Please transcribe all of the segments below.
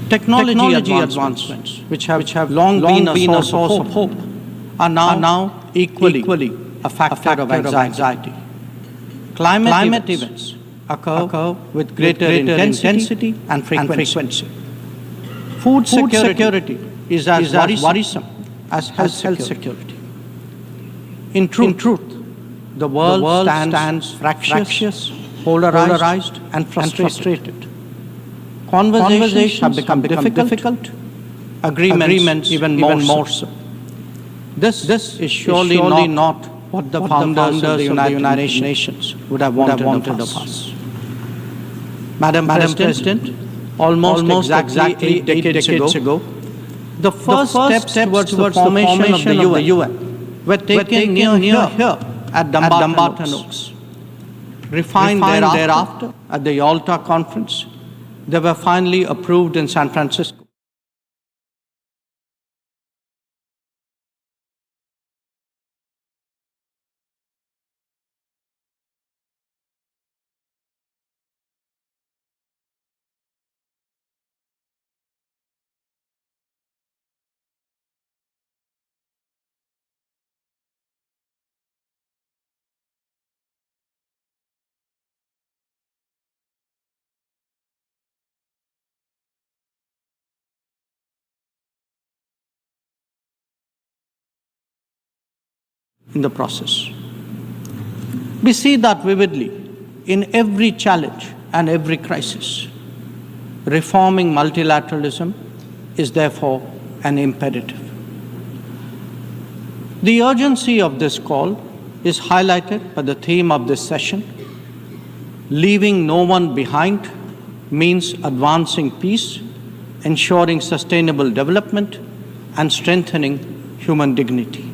Technology advancements, which have long been a source of hope, are now equally a factor of anxiety. Climate events occur with greater intensity and frequency. Food security is as worrisome as health security. In truth, the world stands fractious, polarized, and frustrated. Conversations have become difficult, agreements even more so. This is surely not what the founders of the United Nations would have wanted of us. Madam President, almost exactly 8 decades ago, the first steps towards the formation of the UN were taken near here at Dumbarton Oaks. Refined thereafter at the Yalta Conference, they were finally approved in San Francisco. In the process, we see that vividly in every challenge and every crisis. Reforming multilateralism is therefore an imperative. The urgency of this call is highlighted by the theme of this session. Leaving no one behind means advancing peace, ensuring sustainable development, and strengthening human dignity.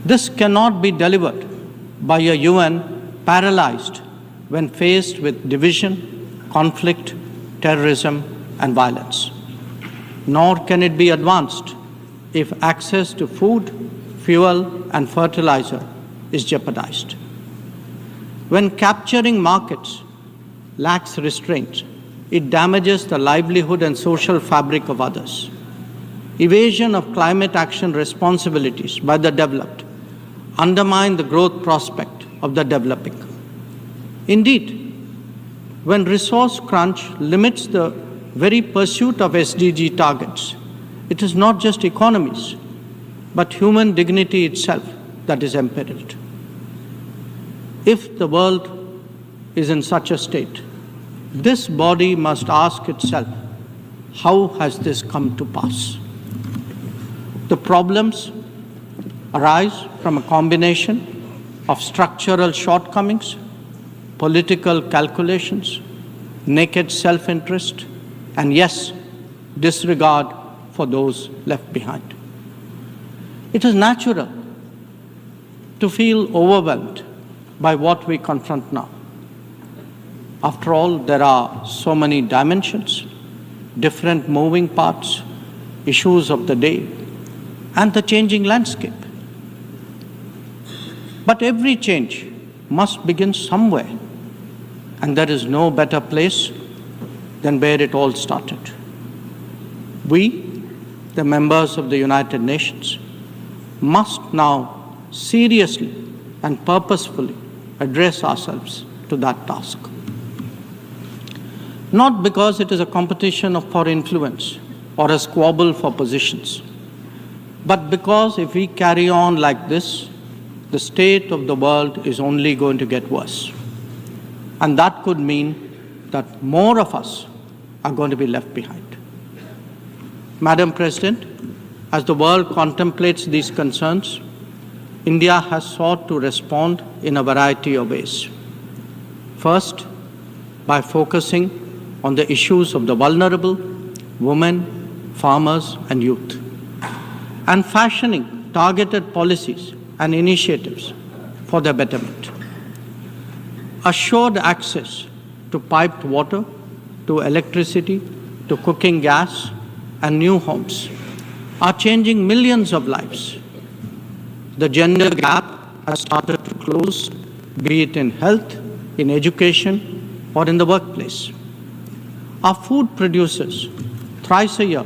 This cannot be delivered by a UN paralyzed when faced with division, conflict, terrorism, and violence. Nor can it be advanced if access to food, fuel, and fertilizer is jeopardized. When capturing markets lacks restraint, it damages the livelihood and social fabric of others. Evasion of climate action responsibilities by the developed undermine the growth prospect of the developing. Indeed, when resource crunch limits the very pursuit of SDG targets, it is not just economies, but human dignity itself that is imperiled. If the world is in such a state, this body must ask itself, how has this come to pass? The problems arise from a combination of structural shortcomings, political calculations, naked self-interest, and yes, disregard for those left behind. It is natural to feel overwhelmed by what we confront now. After all, there are so many dimensions, different moving parts, issues of the day, and the changing landscape. But every change must begin somewhere, and there is no better place than where it all started. We, the members of the United Nations, must now seriously and purposefully address ourselves to that task. Not because it is a competition for influence or a squabble for positions, but because if we carry on like this, the state of the world is only going to get worse. And that could mean that more of us are going to be left behind. Madam President, as the world contemplates these concerns, India has sought to respond in a variety of ways. First, by focusing on the issues of the vulnerable, women, farmers, and youth, and fashioning targeted policies and initiatives for their betterment. Assured access to piped water, to electricity, to cooking gas, and new homes are changing millions of lives. The gender gap has started to close, be it in health, in education, or in the workplace. Our food producers thrice a year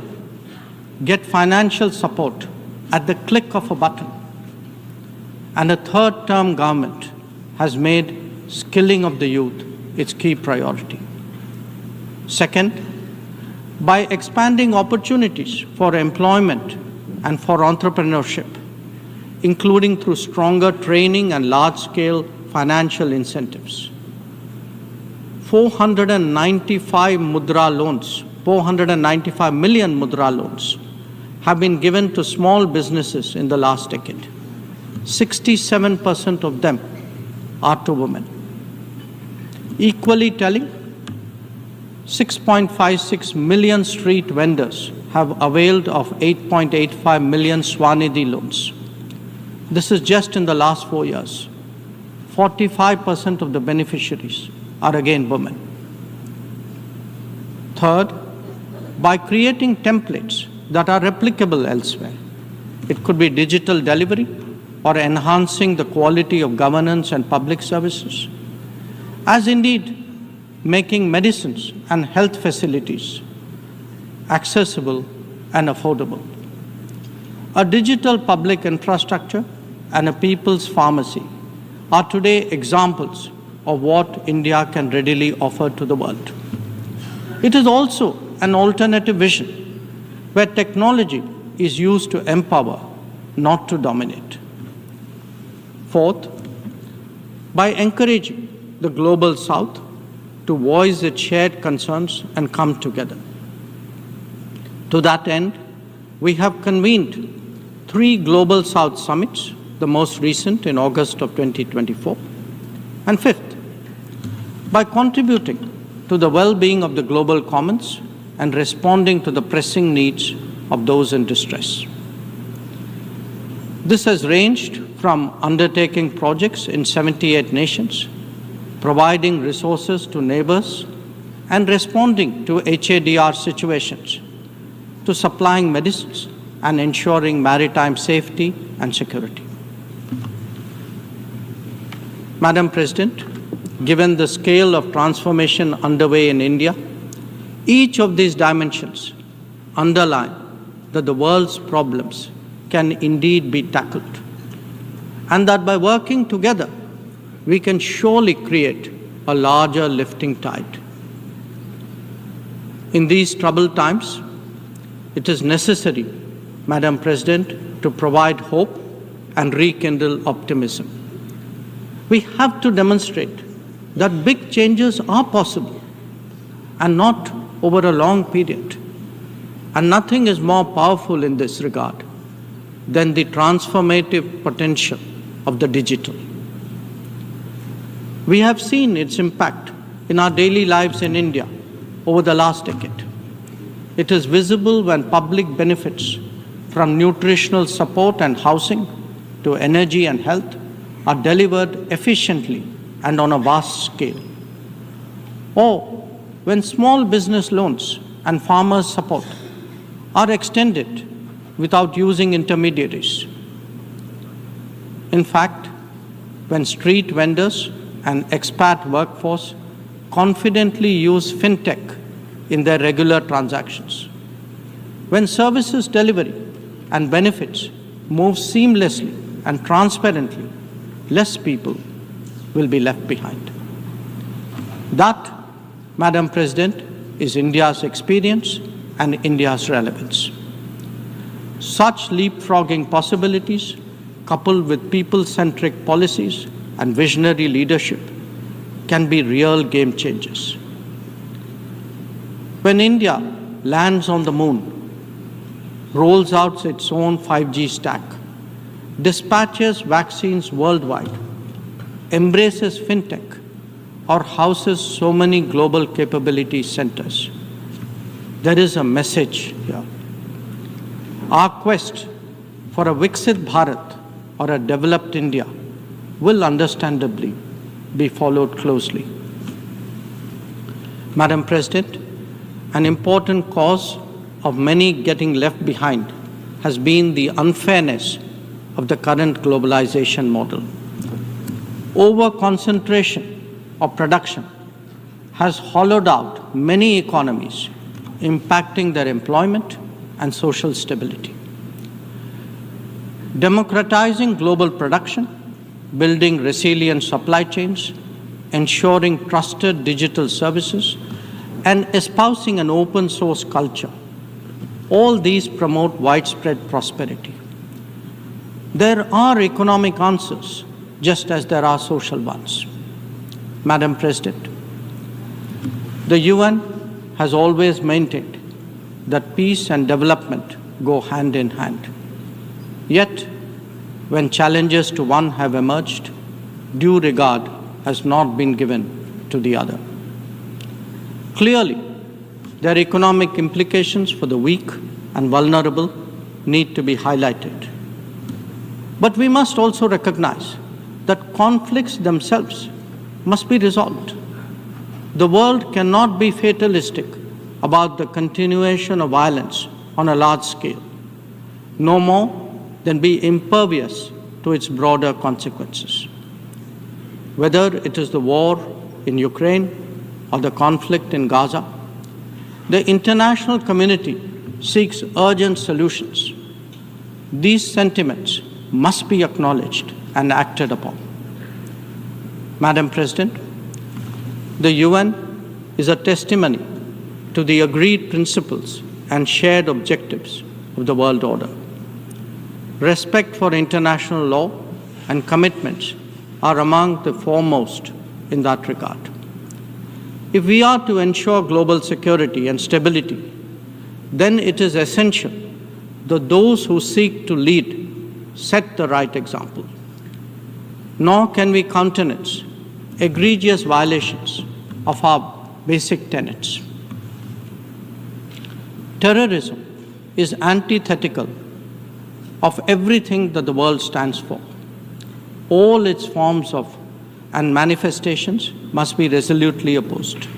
get financial support at the click of a button. And a third-term government has made skilling of the youth its key priority. Second, by expanding opportunities for employment and for entrepreneurship, including through stronger training and large-scale financial incentives. 495 million mudra loans have been given to small businesses in the last decade. 67% of them are to women. Equally telling, 6.56 million street vendors have availed of 8.85 million Swanidhi loans. This is just in the last 4 years. 45% of the beneficiaries are again women. Third, by creating templates that are replicable elsewhere. It could be digital delivery or enhancing the quality of governance and public services, as indeed making medicines and health facilities accessible and affordable. A digital public infrastructure and a people's pharmacy are today examples of what India can readily offer to the world. It is also an alternative vision where technology is used to empower, not to dominate. Fourth, by encouraging the Global South to voice its shared concerns and come together. To that end, we have convened 3 Global South summits, the most recent in August of 2024. And fifth, by contributing to the well-being of the global commons and responding to the pressing needs of those in distress. This has ranged from undertaking projects in 78 nations, providing resources to neighbors, and responding to HADR situations, to supplying medicines and ensuring maritime safety and security. Madam President, given the scale of transformation underway in India, each of these dimensions underline that the world's problems can indeed be tackled, and that by working together, we can surely create a larger lifting tide. In these troubled times, it is necessary, Madam President, to provide hope and rekindle optimism. We have to demonstrate that big changes are possible and not over a long period. And nothing is more powerful in this regard than the transformative potential of the digital. We have seen its impact in our daily lives in India over the last decade. It is visible when public benefits from nutritional support and housing to energy and health are delivered efficiently and on a vast scale. Or when small business loans and farmers' support are extended without using intermediaries. In fact, when street vendors and expat workforce confidently use FinTech in their regular transactions, when services delivery and benefits move seamlessly and transparently, less people will be left behind. That, Madam President, is India's experience and India's relevance. Such leapfrogging possibilities, coupled with people-centric policies and visionary leadership, can be real game changers. When India lands on the moon, rolls out its own 5G stack, dispatches vaccines worldwide, embraces FinTech, or houses so many global capability centers, there is a message here. Our quest for a Viksit Bharat or a developed India will understandably be followed closely. Madam President, an important cause of many getting left behind has been the unfairness of the current globalization model. Over-concentration of production has hollowed out many economies impacting their employment and social stability. Democratizing global production, building resilient supply chains, ensuring trusted digital services, and espousing an open source culture. All these promote widespread prosperity. There are economic answers, just as there are social ones. Madam President, the UN has always maintained that peace and development go hand in hand. Yet, when challenges to one have emerged, due regard has not been given to the other. Clearly, their economic implications for the weak and vulnerable need to be highlighted. But we must also recognize that conflicts themselves must be resolved. The world cannot be fatalistic about the continuation of violence on a large scale, no more than be impervious to its broader consequences. Whether it is the war in Ukraine or the conflict in Gaza, the international community seeks urgent solutions. These sentiments must be acknowledged and acted upon. Madam President, the UN is a testimony to the agreed principles and shared objectives of the world order. Respect for international law and commitments are among the foremost in that regard. If we are to ensure global security and stability, then it is essential that those who seek to lead set the right example. Nor can we countenance egregious violations of our basic tenets. Terrorism is antithetical of everything that the world stands for. All its forms of and manifestations must be resolutely opposed.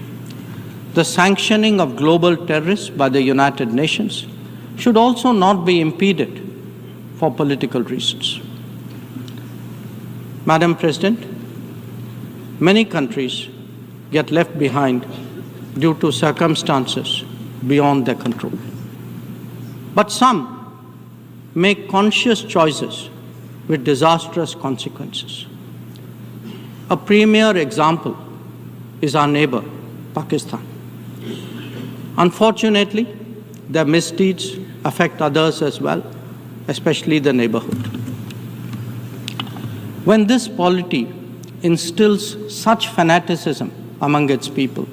The sanctioning of global terrorists by the United Nations should also not be impeded for political reasons. Madam President, many countries get left behind due to circumstances beyond their control. But some make conscious choices with disastrous consequences. A premier example is our neighbor, Pakistan. Unfortunately, their misdeeds affect others as well, especially the neighborhood. When this polity instills such fanaticism among its people,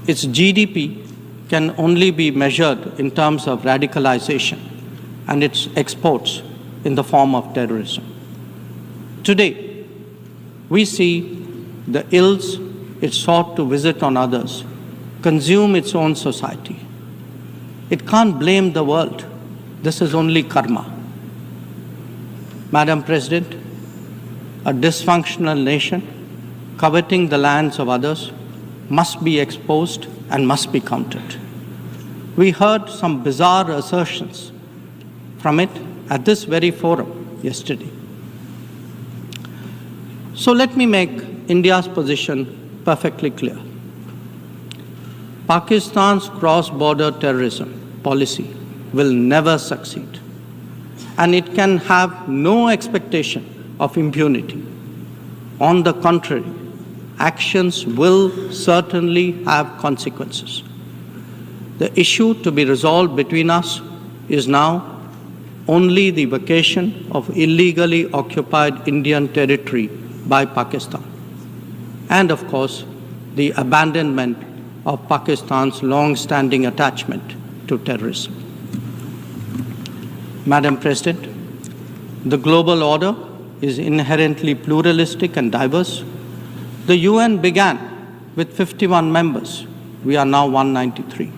its GDP can only be measured in terms of radicalization and its exports in the form of terrorism. Today, we see the ills it sought to visit on others consume its own society. It can't blame the world. This is only karma. Madam President, a dysfunctional nation coveting the lands of others must be exposed and must be countered. We heard some bizarre assertions from it at this very forum yesterday. So let me make India's position perfectly clear. Pakistan's cross-border terrorism policy will never succeed, and it can have no expectation of impunity. On the contrary, actions will certainly have consequences. The issue to be resolved between us is now only the vacation of illegally occupied Indian territory by Pakistan, and of course, the abandonment of Pakistan's long-standing attachment to terrorism. Madam President, the global order is inherently pluralistic and diverse. The UN began with 51 members. We are now 193.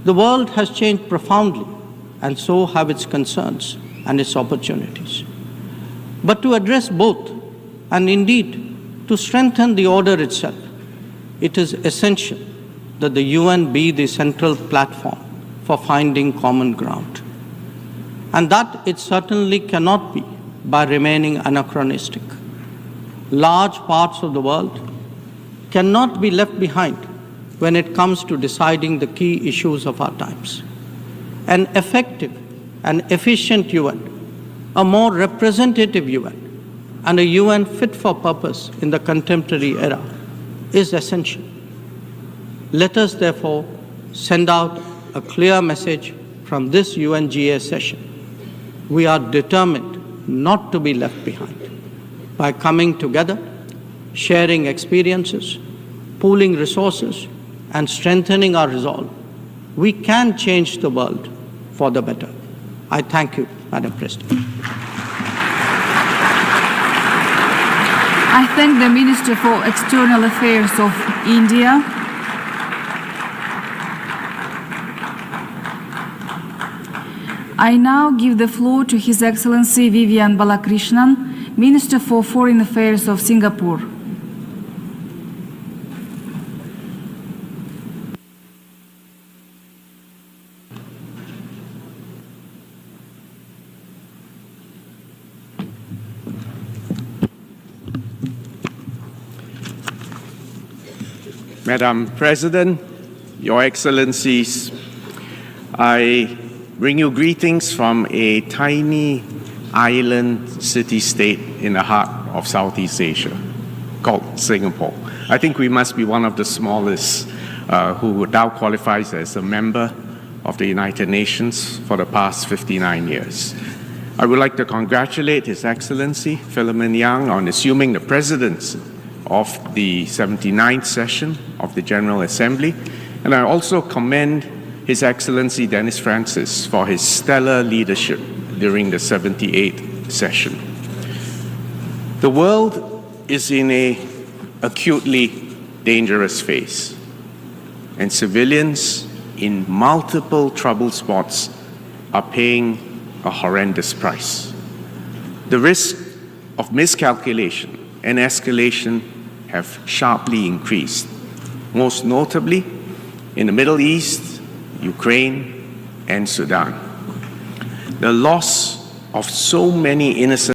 The world has changed profoundly, and so have its concerns and its opportunities. But to address both, and indeed to strengthen the order itself, it is essential that the UN be the central platform for finding common ground. And that it certainly cannot be by remaining anachronistic. Large parts of the world cannot be left behind when it comes to deciding the key issues of our times. An effective and efficient UN, a more representative UN, and a UN fit for purpose in the contemporary era is essential. Let us therefore send out a clear message from this UNGA session. We are determined not to be left behind. By coming together, sharing experiences, pooling resources, and strengthening our resolve, we can change the world for the better. I thank you, Madam President. I thank the Minister for External Affairs of India. I now give the floor to His Excellency Vivian Balakrishnan, Minister for Foreign Affairs of Singapore. Madam President, Your Excellencies, I bring you greetings from a tiny island city-state in the heart of Southeast Asia called Singapore. I think we must be one of the smallest who now qualifies as a member of the United Nations for the past 59 years. I would like to congratulate His Excellency Philemon Yang on assuming the presidency of the 79th session of the General Assembly, and I also commend His Excellency Dennis Francis for his stellar leadership during the 78th session. The world is in an acutely dangerous phase, and civilians in multiple trouble spots are paying a horrendous price. The risk of miscalculation and escalation have sharply increased, most notably in the Middle East, Ukraine, and Sudan. The loss of so many innocent